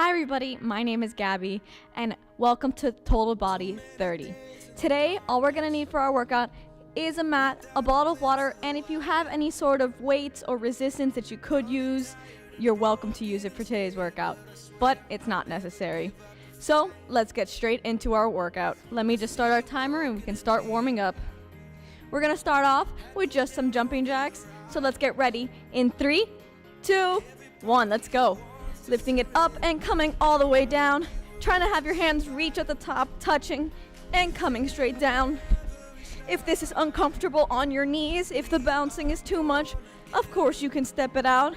Hi everybody, my name is Gaby and welcome to Total Body 30. Today, all we're gonna need for our workout is a mat, a bottle of water, and if you have any sort of weights or resistance that you could use, you're welcome to use it for today's workout, but it's not necessary. So let's get straight into our workout. Let me just start our timer and we can start warming up. We're gonna start off with just some jumping jacks, so let's get ready in 3, 2, 1, let's go. Lifting it up and coming all the way down, trying to have your hands reach at the top, touching and coming straight down. If this is uncomfortable on your knees, if the bouncing is too much, of course you can step it out.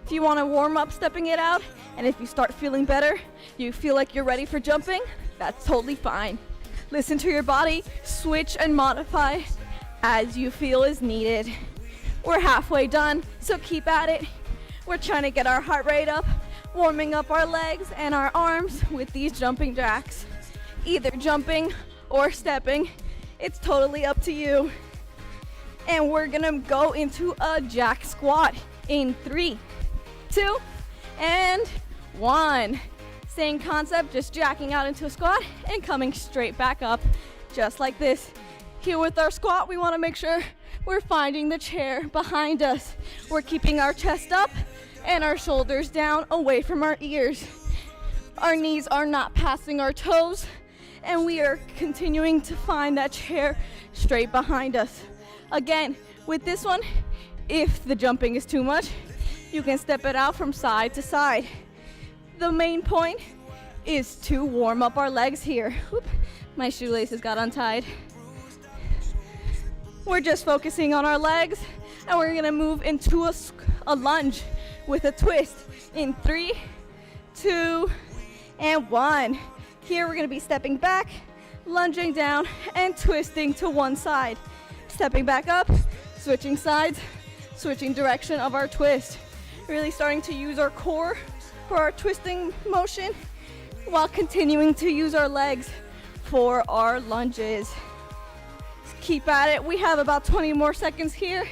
If you want to warm up stepping it out, and if you start feeling better, you feel like you're ready for jumping, that's totally fine. Listen to your body, switch and modify as you feel is needed. We're halfway done, so keep at it. We're trying to get our heart rate up, warming up our legs and our arms with these jumping jacks. Either jumping or stepping, it's totally up to you. And we're gonna go into a jack squat in 3, 2, and 1. Same concept, just jacking out into a squat and coming straight back up, just like this. Here with our squat, we wanna make sure we're finding the chair behind us. We're keeping our chest up and our shoulders down away from our ears. Our knees are not passing our toes, and we are continuing to find that chair straight behind us. Again, with this one, if the jumping is too much, you can step it out from side to side. The main point is to warm up our legs here. Whoop, my shoelaces got untied. We're just focusing on our legs, and we're gonna move into a lunge with a twist in 3, 2, and 1. Here we're gonna be stepping back, lunging down, and twisting to one side. Stepping back up, switching sides, switching direction of our twist. Really starting to use our core for our twisting motion while continuing to use our legs for our lunges. Keep at it. We have about 20 more seconds here.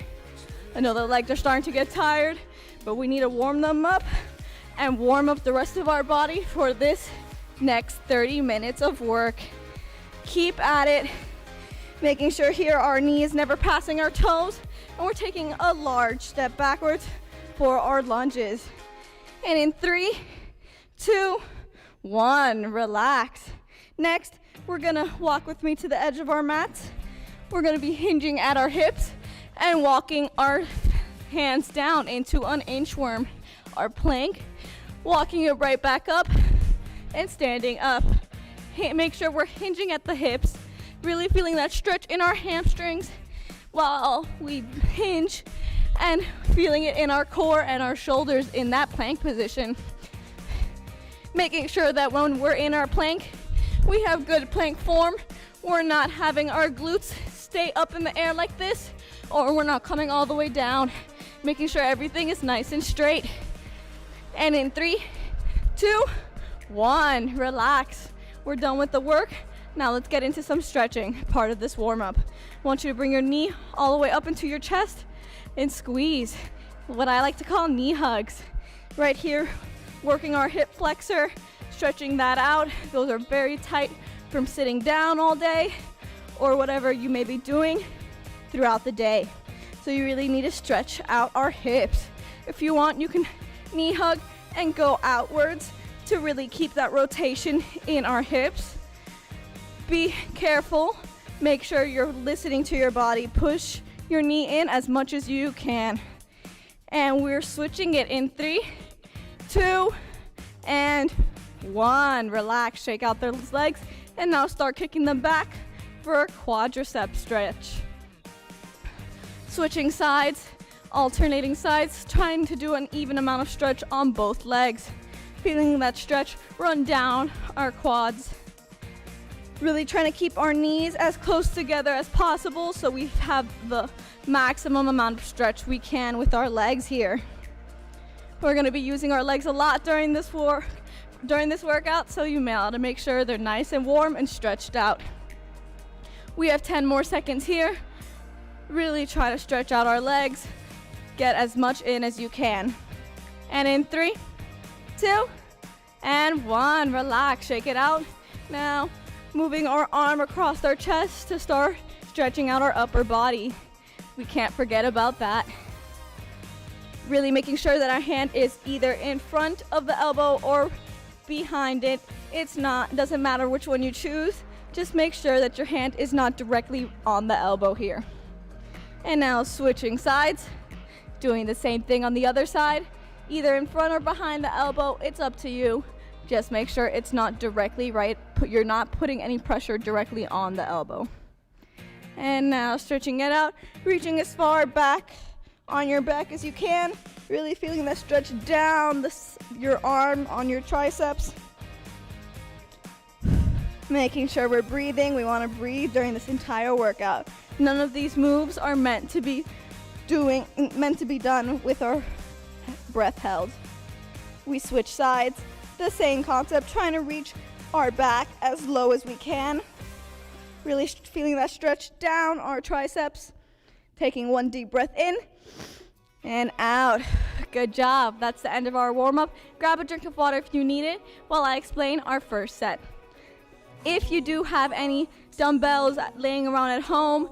I know the legs are starting to get tired, but we need to warm them up and warm up the rest of our body for this next 30 minutes of work. Keep at it, making sure here our knee is never passing our toes, and we're taking a large step backwards for our lunges. And in 3, 2, 1, relax. Next, we're gonna walk with me to the edge of our mats. We're gonna be hinging at our hips and walking our hands down into an inchworm, our plank, walking it right back up and standing up. Make sure we're hinging at the hips, really feeling that stretch in our hamstrings while we hinge, and feeling it in our core and our shoulders in that plank position. Making sure that when we're in our plank, we have good plank form. We're not having our glutes stay up in the air like this, or we're not coming all the way down. Making sure everything is nice and straight. And in 3, 2, 1, relax. We're done with the work. Now let's get into some stretching, part of this warm up. I want you to bring your knee all the way up into your chest and squeeze. What I like to call knee hugs. Right here, working our hip flexor, stretching that out. Those are very tight from sitting down all day or whatever you may be doing throughout the day. So you really need to stretch out our hips. If you want, you can knee hug and go outwards to really keep that rotation in our hips. Be careful. Make sure you're listening to your body. Push your knee in as much as you can. And we're switching it in 3, 2, and 1. Relax, shake out those legs, and now start kicking them back for a quadricep stretch. Switching sides, alternating sides, trying to do an even amount of stretch on both legs. Feeling that stretch run down our quads. Really trying to keep our knees as close together as possible so we have the maximum amount of stretch we can with our legs here. We're gonna be using our legs a lot during this workout, so you may want to make sure they're nice and warm and stretched out. We have 10 more seconds here. Really try to stretch out our legs. Get as much in as you can. And in 3, 2, and 1. Relax, shake it out. Now, moving our arm across our chest to start stretching out our upper body. We can't forget about that. Really making sure that our hand is either in front of the elbow or behind it. Doesn't matter which one you choose. Just make sure that your hand is not directly on the elbow here. And now switching sides, doing the same thing on the other side, either in front or behind the elbow. It's up to you. Just make sure it's not directly right. You're not putting any pressure directly on the elbow. And now stretching it out, reaching as far back on your back as you can. Really feeling that stretch down your arm on your triceps. Making sure we're breathing. We want to breathe during this entire workout. None of these moves are meant to be done with our breath held. We switch sides. The same concept, trying to reach our back as low as we can. Really feeling that stretch down our triceps. Taking 1 deep breath in and out. Good job. That's the end of our warm-up. Grab a drink of water if you need it while I explain our first set. If you do have any dumbbells laying around at home,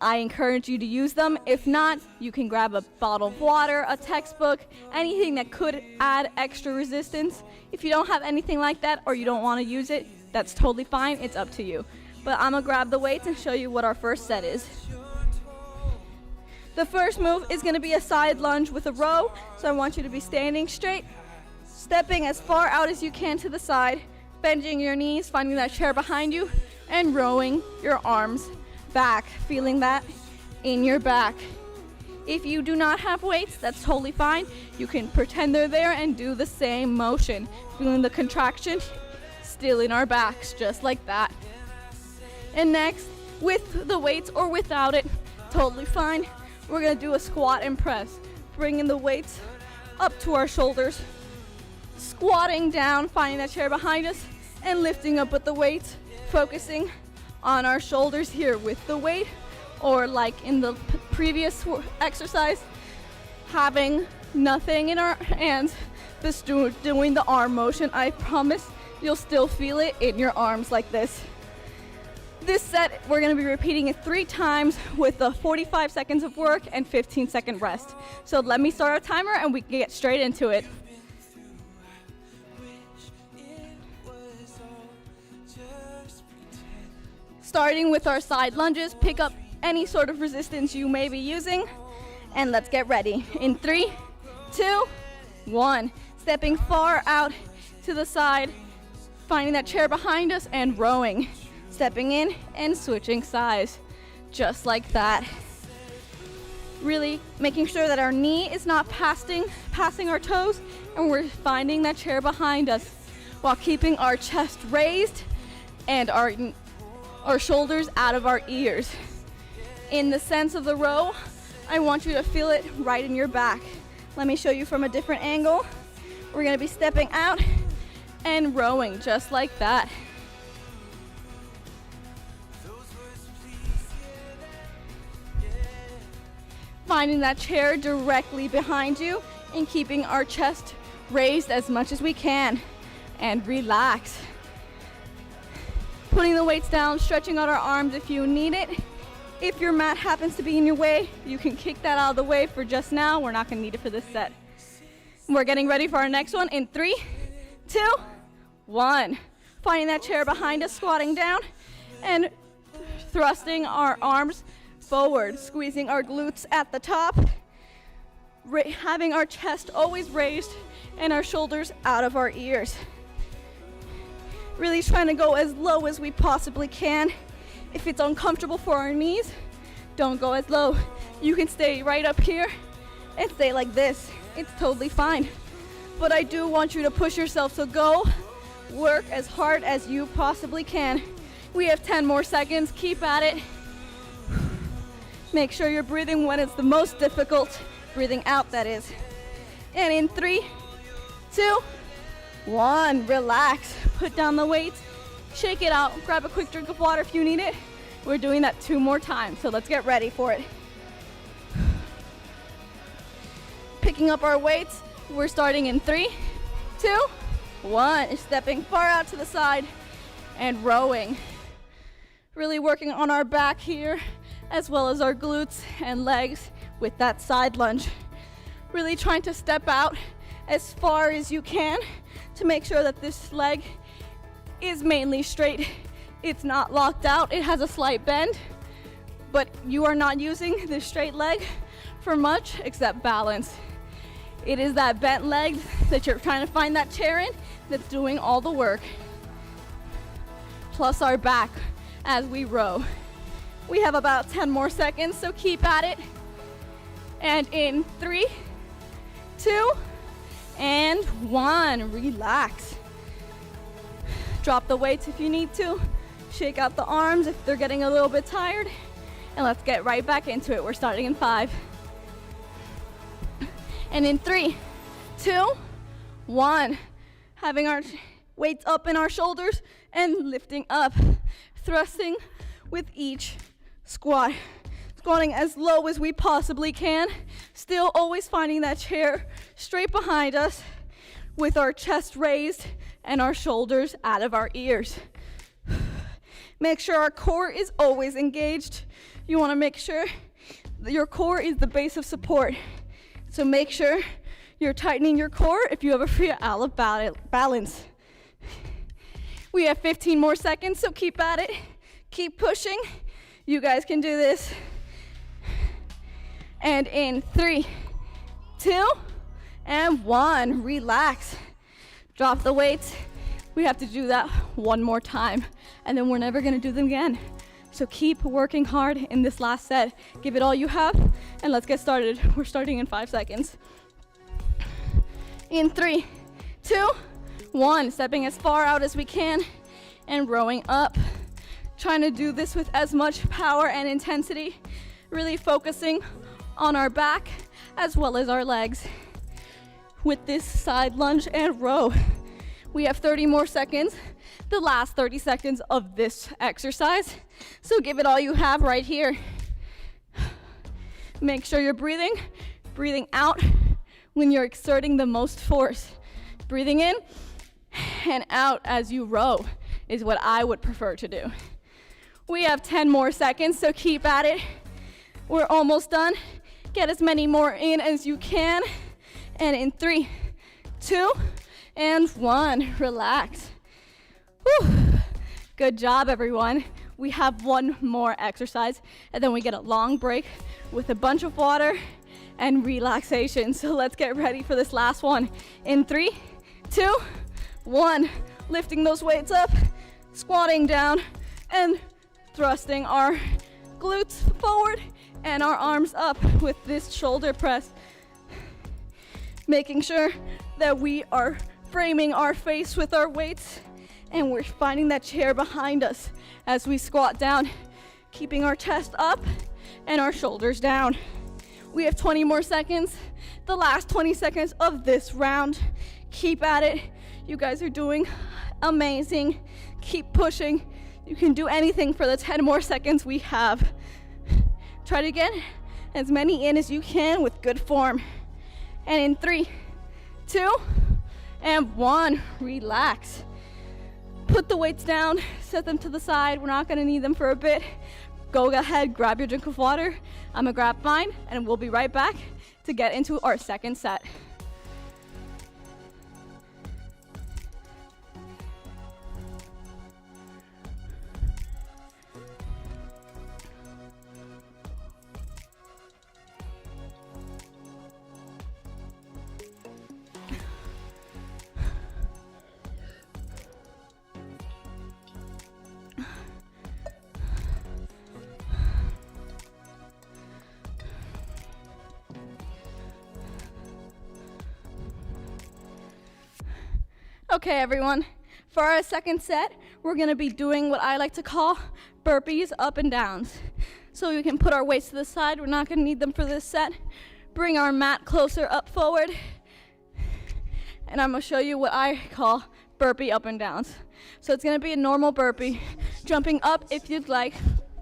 I encourage you to use them. If not, you can grab a bottle of water, a textbook, anything that could add extra resistance. If you don't have anything like that or you don't want to use it, that's totally fine. It's up to you. But I'm going to grab the weights and show you what our first set is. The first move is going to be a side lunge with a row. So I want you to be standing straight, stepping as far out as you can to the side, bending your knees, finding that chair behind you, and rowing your arms back, feeling that in your back. If you do not have weights, that's totally fine. You can pretend they're there and do the same motion, feeling the contraction still in our backs, just like that. And next, with the weights or without it, totally fine. We're gonna do a squat and press, bringing the weights up to our shoulders, squatting down, finding that chair behind us, and lifting up with the weights, focusing on our shoulders here with the weight, or like in the previous exercise, having nothing in our hands, just doing the arm motion. I promise you'll still feel it in your arms like this. This set, we're gonna be repeating it 3 times with the 45 seconds of work and 15-second rest. So let me start our timer and we can get straight into it. Starting with our side lunges, pick up any sort of resistance you may be using, and let's get ready. In 3, 2, 1. Stepping far out to the side, finding that chair behind us and rowing. Stepping in and switching sides, just like that. Really making sure that our knee is not passing our toes, and we're finding that chair behind us while keeping our chest raised and our shoulders out of our ears. In the sense of the row, I want you to feel it right in your back. Let me show you from a different angle. We're gonna be stepping out and rowing just like that. Finding that chair directly behind you and keeping our chest raised as much as we can. And relax. Putting the weights down, stretching out our arms if you need it. If your mat happens to be in your way, you can kick that out of the way for just now. We're not gonna need it for this set. We're getting ready for our next one in 3, 2, 1. Finding that chair behind us, squatting down, and thrusting our arms forward, squeezing our glutes at the top, having our chest always raised and our shoulders out of our ears. Really trying to go as low as we possibly can. If it's uncomfortable for our knees, don't go as low. You can stay right up here and stay like this. It's totally fine. But I do want you to push yourself, so go work as hard as you possibly can. We have 10 more seconds. Keep at it. Make sure you're breathing when it's the most difficult. Breathing out, that is. And in 3, 2, 1, relax. Put down the weights, shake it out, grab a quick drink of water if you need it. We're doing that 2 more times, so let's get ready for it. Picking up our weights, we're starting in 3, 2, 1. Stepping far out to the side and rowing. Really working on our back here, as well as our glutes and legs with that side lunge. Really trying to step out as far as you can to make sure that this leg is mainly straight. It's not locked out, it has a slight bend, but you are not using this straight leg for much except balance. It is that bent leg that you're trying to find that chair in that's doing all the work. Plus our back as we row. We have about 10 more seconds, so keep at it. And in 3, 2, and 1, relax. Drop the weights if you need to. Shake out the arms if they're getting a little bit tired. And let's get right back into it. We're starting in 5. And in 3, 2, 1. Having our weights up in our shoulders and lifting up. Thrusting with each squat. Squatting as low as we possibly can. Still always finding that chair straight behind us with our chest raised and our shoulders out of our ears. Make sure our core is always engaged. You want to make sure that your core is the base of support. So make sure you're tightening your core if you ever feel out of balance. We have 15 more seconds, so keep at it. Keep pushing. You guys can do this. And in 3, 2, and 1, relax. Drop the weights. We have to do that one more time, and then we're never gonna do them again. So keep working hard in this last set. Give it all you have, and let's get started. We're starting in 5 seconds. In 3, 2, 1, stepping as far out as we can and rowing up. Trying to do this with as much power and intensity, really focusing on our back as well as our legs with this side lunge and row. We have 30 more seconds, the last 30 seconds of this exercise. So give it all you have right here. Make sure you're breathing out when you're exerting the most force. Breathing in and out as you row is what I would prefer to do. We have 10 more seconds, so keep at it. We're almost done. Get as many more in as you can. And in 3, 2, and 1, relax. Whew. Good job, everyone. We have one more exercise, and then we get a long break with a bunch of water and relaxation. So let's get ready for this last one. In 3, 2, 1, lifting those weights up, squatting down, and thrusting our glutes forward and our arms up with this shoulder press. Making sure that we are framing our face with our weights and we're finding that chair behind us as we squat down, keeping our chest up and our shoulders down. We have 20 more seconds, the last 20 seconds of this round. Keep at it. You guys are doing amazing. Keep pushing. You can do anything for the 10 more seconds we have. Try to get as many in as you can with good form. And in 3, 2, and 1, relax. Put the weights down, set them to the side. We're not gonna need them for a bit. Go ahead, grab your drink of water. I'm gonna grab mine, and we'll be right back to get into our second set. Okay, everyone, for our second set, we're gonna be doing what I like to call burpees up and downs. So we can put our weights to the side. We're not gonna need them for this set. Bring our mat closer up forward. And I'm gonna show you what I call burpee up and downs. So it's gonna be a normal burpee, jumping up if you'd like,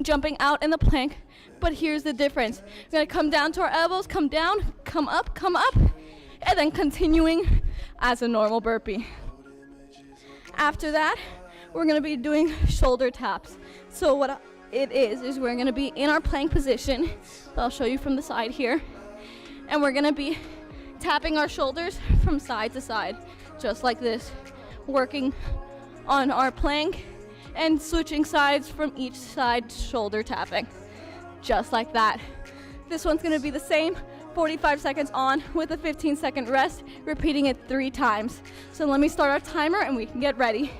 jumping out in the plank. But here's the difference. We're gonna come down to our elbows, come down, come up, and then continuing as a normal burpee. After that, we're gonna be doing shoulder taps. So what it is we're gonna be in our plank position. I'll show you from the side here. And we're gonna be tapping our shoulders from side to side, just like this, working on our plank and switching sides from each side, shoulder tapping, just like that. This one's gonna be the same, 45 seconds on with a 15-second rest, repeating it 3 times. So let me start our timer and we can get ready.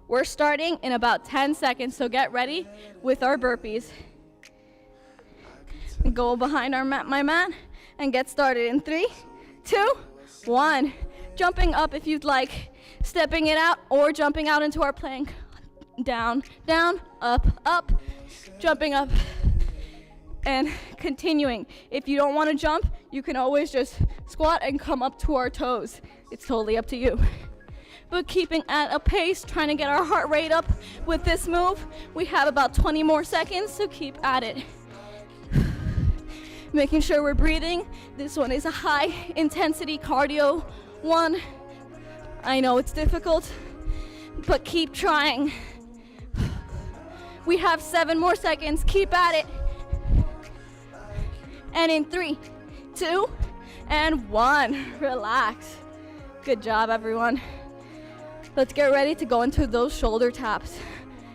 We're starting in about 10 seconds, so get ready with our burpees. Go behind my mat and get started in 3, 2, 1. Jumping up if you'd like, stepping it out or jumping out into our plank. Down, down, up, up, jumping up and continuing. If you don't want to jump, you can always just squat and come up to our toes. It's totally up to you. But keeping at a pace, trying to get our heart rate up with this move. We have about 20 more seconds, so keep at it. Making sure we're breathing. This one is a high intensity cardio one. I know it's difficult, but keep trying. We have 7 more seconds, keep at it. And in 3, 2, and 1, relax. Good job, everyone. Let's get ready to go into those shoulder taps.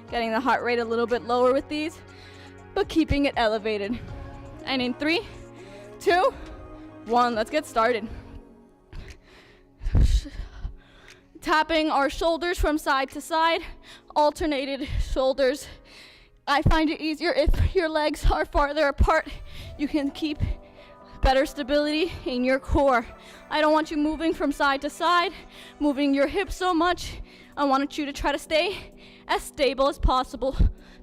Getting the heart rate a little bit lower with these, but keeping it elevated. And in 3, 2, 1, let's get started. Tapping our shoulders from side to side, alternated shoulders. I find it easier if your legs are farther apart. You can keep better stability in your core. I don't want you moving from side to side, moving your hips so much. I want you to try to stay as stable as possible.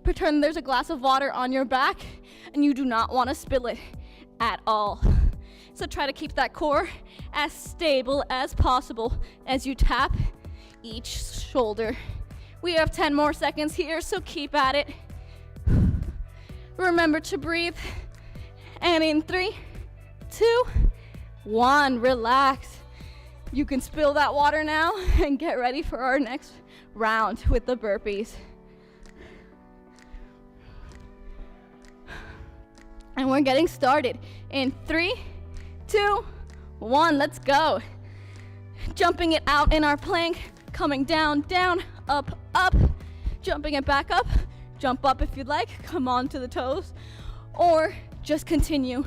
Pretend there's a glass of water on your back and you do not want to spill it at all. So try to keep that core as stable as possible as you tap each shoulder. We have 10 more seconds here, so keep at it. Remember to breathe. And in 3, 2, 1, relax. You can spill that water now and get ready for our next round with the burpees. And we're getting started in 3, 2, 1, let's go. Jumping it out in our plank, coming down, down, up, up, jumping it back up. Jump up if you'd like, come on to the toes, or just continue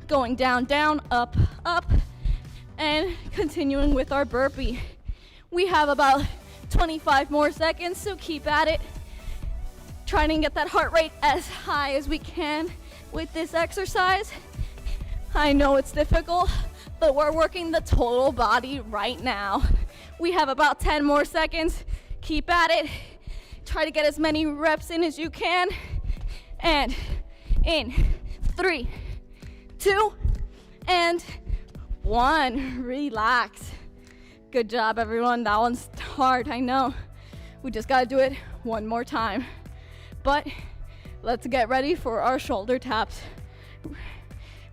going down, down, up, up, and continuing with our burpee. We have about 25 more seconds, so keep at it. Trying to get that heart rate as high as we can with this exercise. I know it's difficult, but we're working the total body right now. We have about 10 more seconds. Keep at it. Try to get as many reps in as you can. And in 3, 2, and 1. Relax. Good job, everyone. That one's hard, I know. We just gotta do it one more time. But let's get ready for our shoulder taps.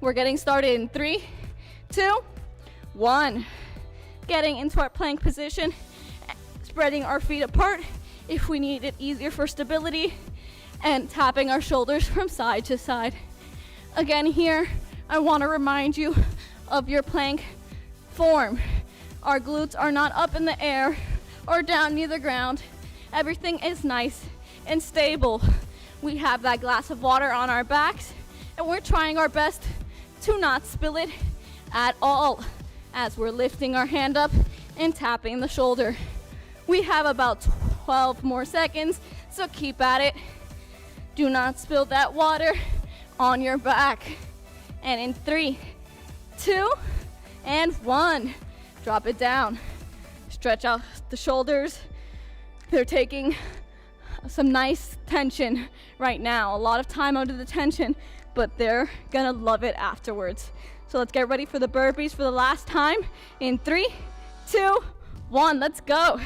We're getting started in 3, 2, 1. Getting into our plank position, spreading our feet apart if we need it easier for stability, and tapping our shoulders from side to side. Again here, I want to remind you of your plank form. Our glutes are not up in the air or down near the ground. Everything is nice and stable. We have that glass of water on our backs, and we're trying our best to not spill it at all as we're lifting our hand up and tapping the shoulder. We have about 12 more seconds, so keep at it. Do not spill that water on your back. And in 3, 2, and 1, drop it down. Stretch out the shoulders. They're taking some nice tension right now. A lot of time under the tension, but they're gonna love it afterwards. So let's get ready for the burpees for the last time. In 3, 2, 1, let's go.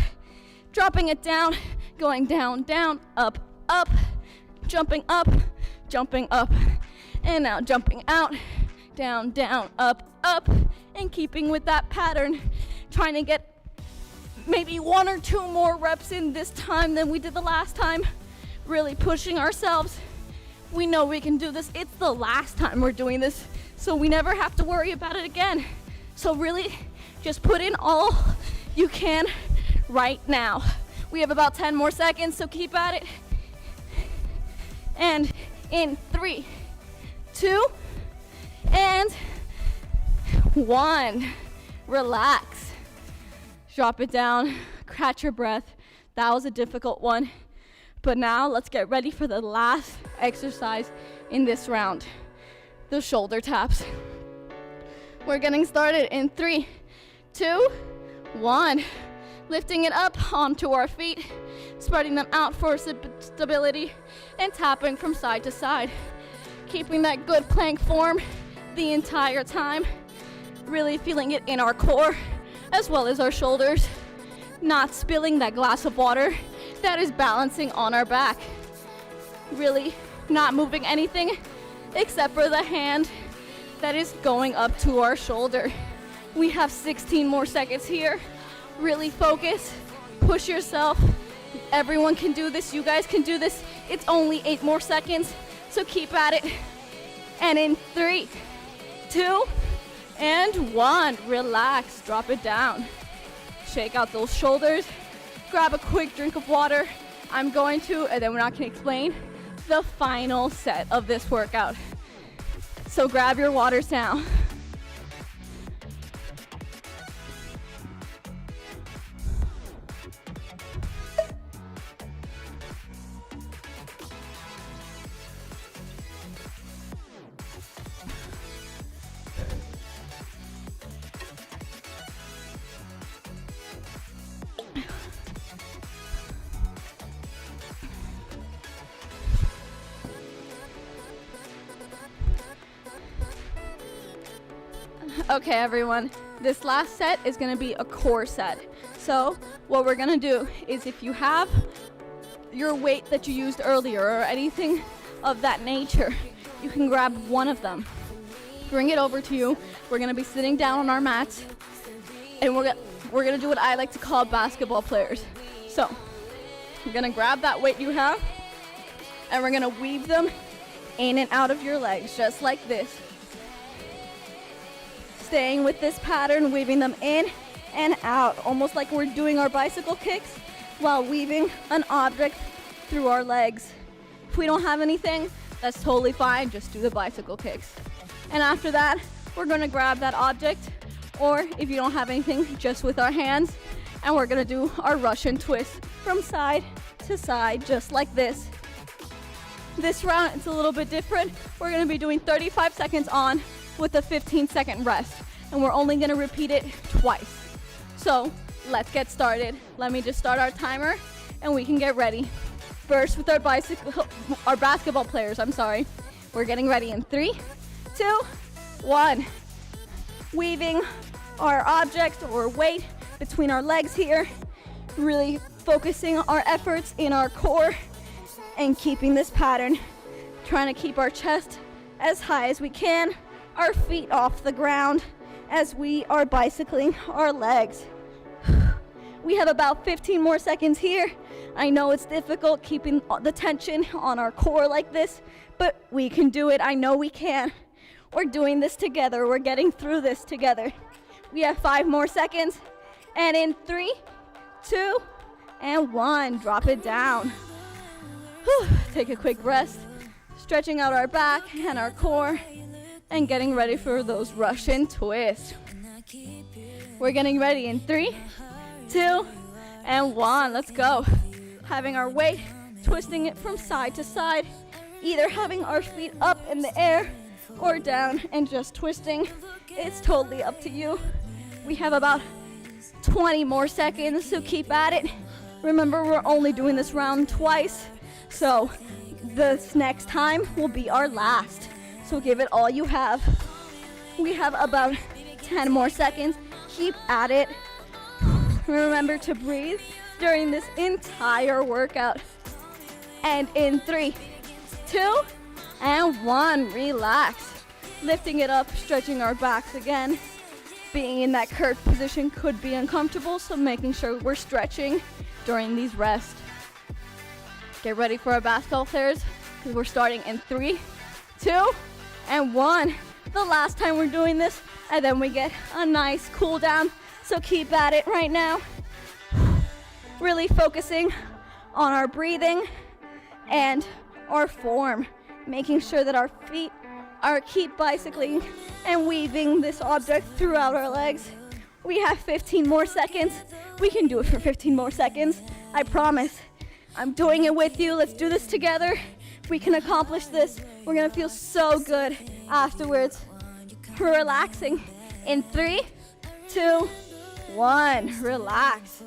Dropping it down, going down, down, up, up, jumping up, and now jumping out, down, down, up, up, and keeping with that pattern, trying to get maybe 1 or 2 more reps in this time than we did the last time, really pushing ourselves. We know we can do this. It's the last time we're doing this, so we never have to worry about it again. So really, just put in all you can right now. We have about 10 more seconds, so keep at it. And in 3, 2, and 1. Relax. Drop it down, catch your breath. That was a difficult one. But now let's get ready for the last exercise in this round, the shoulder taps. We're getting started in 3, 2, 1. Lifting it up onto our feet, spreading them out for stability, and tapping from side to side. Keeping that good plank form the entire time, really feeling it in our core as well as our shoulders, not spilling that glass of water that is balancing on our back. Really not moving anything except for the hand that is going up to our shoulder. We have 16 more seconds here. Really focus, push yourself. Everyone can do this, you guys can do this. It's only 8 more seconds, so keep at it. And in 3, 2, and 1, relax, drop it down. Shake out those shoulders, grab a quick drink of water. I'm going to, and then we're not gonna explain, the final set of this workout. So grab your waters now. Okay, everyone, this last set is gonna be a core set. So what we're gonna do is, if you have your weight that you used earlier or anything of that nature, you can grab one of them, bring it over to you. We're gonna be sitting down on our mats, and we're gonna do what I like to call basketball players. So you're gonna grab that weight you have, and we're gonna weave them in and out of your legs, just like this. Staying with this pattern, weaving them in and out, almost like we're doing our bicycle kicks while weaving an object through our legs. If we don't have anything, that's totally fine, just do the bicycle kicks. And after that, we're gonna grab that object, or if you don't have anything, just with our hands, and we're gonna do our Russian twist from side to side, just like this. This round, it's a little bit different. We're gonna be doing 35 seconds on with a 15-second rest, and we're only gonna repeat it twice. So let's get started. Let me just start our timer and we can get ready. First with our basketball players, We're getting ready in 3, 2, 1. Weaving our object or weight between our legs here, really focusing our efforts in our core and keeping this pattern, trying to keep our chest as high as we can, our feet off the ground as we are bicycling our legs. We have about 15 more seconds here. I know it's difficult keeping the tension on our core like this, but we can do it. I know we can. We're doing this together. We're getting through this together. We have 5 more seconds. And in 3, 2, and 1, drop it down. Whew. Take a quick rest, stretching out our back and our core, and getting ready for those Russian twists. We're getting ready in 3, 2, and 1. Let's go. Having our weight, twisting it from side to side, either having our feet up in the air or down and just twisting. It's totally up to you. We have about 20 more seconds, so keep at it. Remember, we're only doing this round twice, so this next time will be our last. So give it all you have. We have about 10 more seconds. Keep at it. Remember to breathe during this entire workout. And in 3, 2, and 1, relax. lifting it up, stretching our backs again. Being in that curved position could be uncomfortable, so making sure we're stretching during these rests. Get ready for our basketball players, because we're starting in 3, 2, and 1. The last time we're doing this, and then we get a nice cool down, so keep at it right now. Really focusing on our breathing and our form, making sure that our feet keep bicycling and weaving this object throughout our legs. We have 15 more seconds. We can do it for 15 more seconds, I promise. I'm doing it with you. Let's do this together. If we can accomplish this, we're gonna feel so good afterwards. We're relaxing in 3, 2, 1. Relax.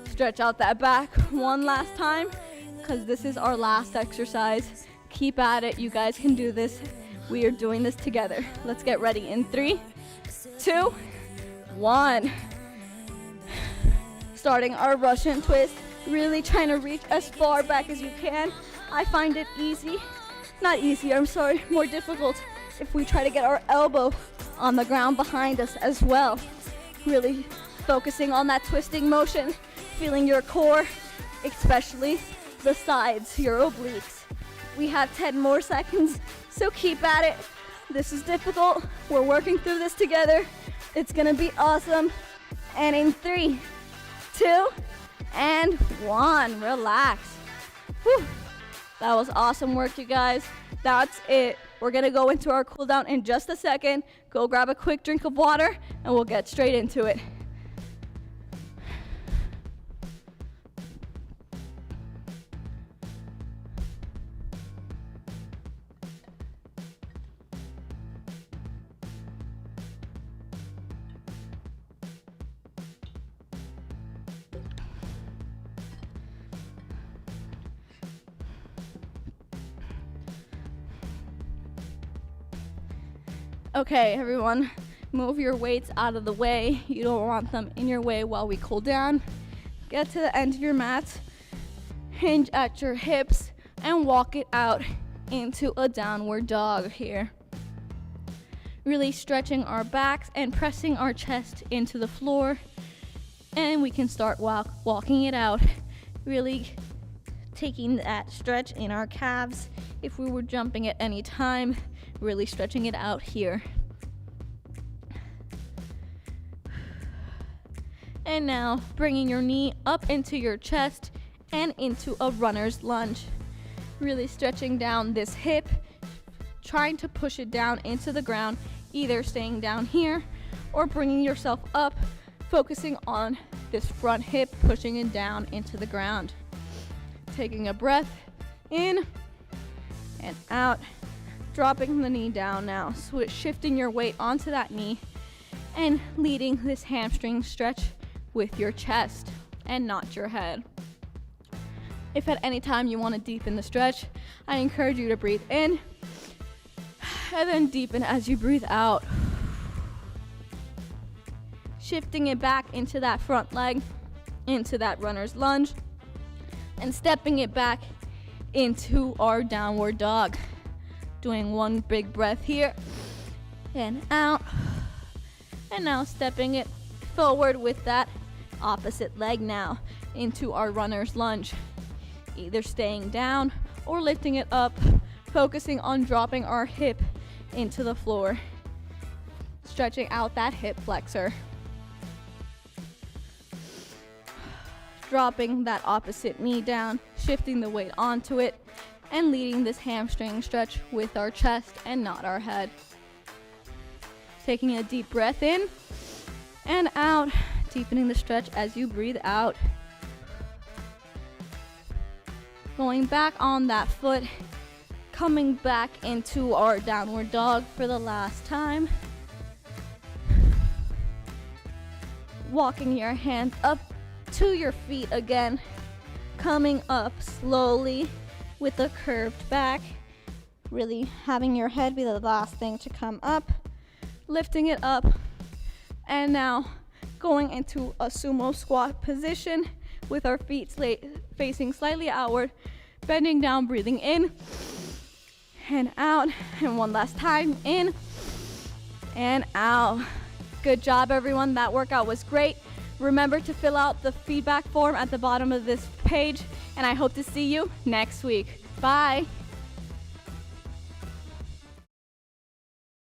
Stretch out that back one last time, because this is our last exercise. Keep at it. You guys can do this. We are doing this together. Let's get ready in 3, 2, 1. Starting our Russian twist. Really trying to reach as far back as you can. I find it more difficult if we try to get our elbow on the ground behind us as well. Really focusing on that twisting motion, feeling your core, especially the sides, your obliques. We have 10 more seconds, so keep at it. This is difficult. We're working through this together. It's gonna be awesome. And in 3, 2, and 1, relax. Whew. That was awesome work, you guys. That's it. We're gonna go into our cool down in just a second. Go grab a quick drink of water and we'll get straight into it. Okay, everyone, move your weights out of the way. You don't want them in your way while we cool down. Get to the end of your mat, hinge at your hips, and walk it out into a downward dog here. Really stretching our backs and pressing our chest into the floor. And we can start walking it out. Really taking that stretch in our calves. If we were jumping at any time, really stretching it out here. And now bringing your knee up into your chest and into a runner's lunge. Really stretching down this hip, trying to push it down into the ground, either staying down here or bringing yourself up, focusing on this front hip, pushing it down into the ground. Taking a breath in and out. Dropping the knee down now, shifting your weight onto that knee and leading this hamstring stretch with your chest and not your head. If at any time you want to deepen the stretch, I encourage you to breathe in and then deepen as you breathe out. Shifting it back into that front leg, into that runner's lunge, and stepping it back into our downward dog. Doing one big breath here and out, and now stepping it forward with that opposite leg now into our runner's lunge, either staying down or lifting it up, focusing on dropping our hip into the floor, stretching out that hip flexor, dropping that opposite knee down, shifting the weight onto it, and leading this hamstring stretch with our chest and not our head. Taking a deep breath in and out, deepening the stretch as you breathe out. Going back on that foot, coming back into our downward dog for the last time. Walking your hands up to your feet again, coming up slowly with a curved back, really having your head be the last thing to come up, lifting it up, and now going into a sumo squat position with our feet facing slightly outward, bending down, breathing in and out, and one last time, in and out. Good job, everyone. That workout was great. Remember to fill out the feedback form at the bottom of this page, and I hope to see you next week. Bye.